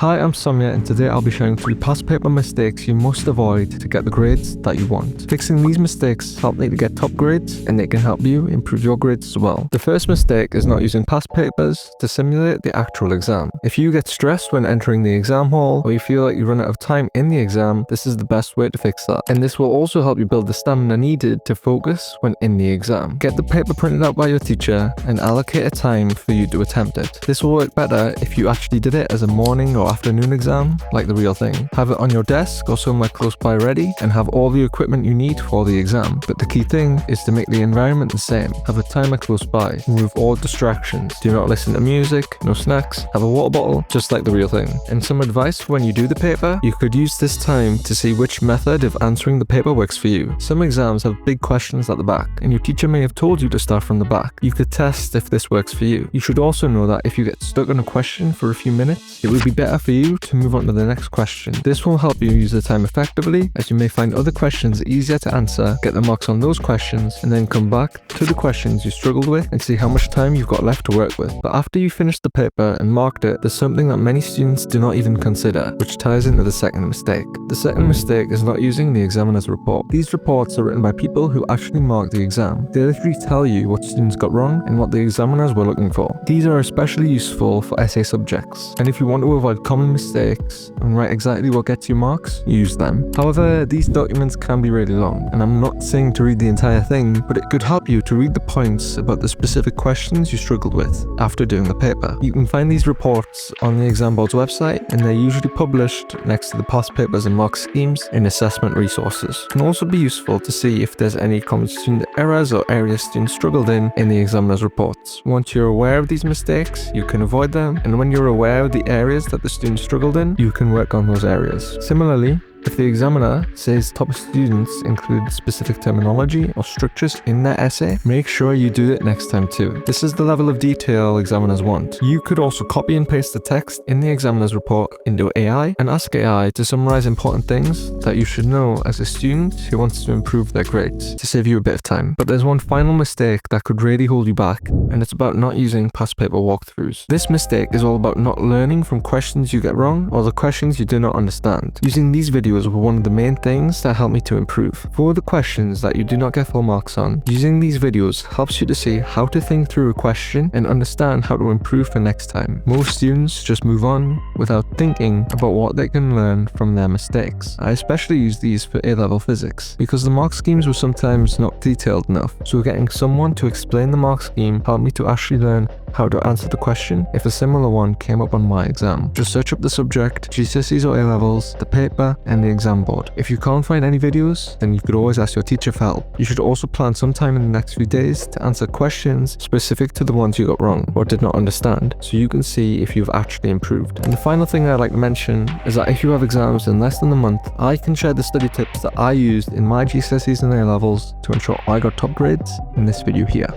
Hi, I'm Soumya, and today I'll be sharing 3 past paper mistakes you must avoid to get the grades that you want. Fixing these mistakes help me to get top grades, and they can help you improve your grades as well. The first mistake is not using past papers to simulate the actual exam. If you get stressed when entering the exam hall, or you feel like you run out of time in the exam, this is the best way to fix that. And this will also help you build the stamina needed to focus when in the exam. Get the paper printed out by your teacher and allocate a time for you to attempt it. This will work better if you actually did it as a morning or afternoon exam, like the real thing. Have it on your desk or somewhere close by ready, and have all the equipment you need for the exam. But the key thing is to make the environment the same. Have a timer close by. Remove all distractions. Do not listen to music, no snacks. Have a water bottle, just like the real thing. And some advice for when you do the paper, you could use this time to see which method of answering the paper works for you. Some exams have big questions at the back, and your teacher may have told you to start from the back. You could test if this works for you. You should also know that if you get stuck on a question for a few minutes, it would be better for you to move on to the next question. This will help you use the time effectively, as you may find other questions easier to answer, get the marks on those questions, and then come back to the questions you struggled with and see how much time you've got left to work with. But after you finish the paper and marked it, there's something that many students do not even consider, which ties into the second mistake. The second mistake is not using the examiner's report. These reports are written by people who actually mark the exam. They literally tell you what students got wrong and what the examiners were looking for. These are especially useful for essay subjects, and if you want to avoid common mistakes and write exactly what gets you marks, use them. However, these documents can be really long, and I'm not saying to read the entire thing, but it could help you to read the points about the specific questions you struggled with after doing the paper. You can find these reports on the exam board's website, and they're usually published next to the past papers and mark schemes in assessment resources. It can also be useful to see if there's any common student errors or areas students struggled in the examiner's reports. Once you're aware of these mistakes, you can avoid them, and when you're aware of the areas that the students struggled in, you can work on those areas. Similarly, if the examiner says top students include specific terminology or structures in their essay, make sure you do it next time too. This is the level of detail examiners want. You could also copy and paste the text in the examiner's report into AI and ask AI to summarize important things that you should know as a student who wants to improve their grades, to save you a bit of time. But there's one final mistake that could really hold you back, and it's about not using past paper walkthroughs. This mistake is all about not learning from questions you get wrong or the questions you do not understand. Using these videos were one of the main things that helped me to improve. For the questions that you do not get full marks on, using these videos helps you to see how to think through a question and understand how to improve for next time. Most students just move on without thinking about what they can learn from their mistakes. I especially use these for A-level physics because the mark schemes were sometimes not detailed enough, so getting someone to explain the mark scheme helped me to actually learn how to answer the question if a similar one came up on my exam. Just search up the subject, GCSEs or A-levels, the paper, and the exam board. If you can't find any videos, then you could always ask your teacher for help. You should also plan some time in the next few days to answer questions specific to the ones you got wrong or did not understand, so you can see if you've actually improved. And the final thing I'd like to mention is that if you have exams in less than a month, I can share the study tips that I used in my GCSEs and A-levels to ensure I got top grades in this video here.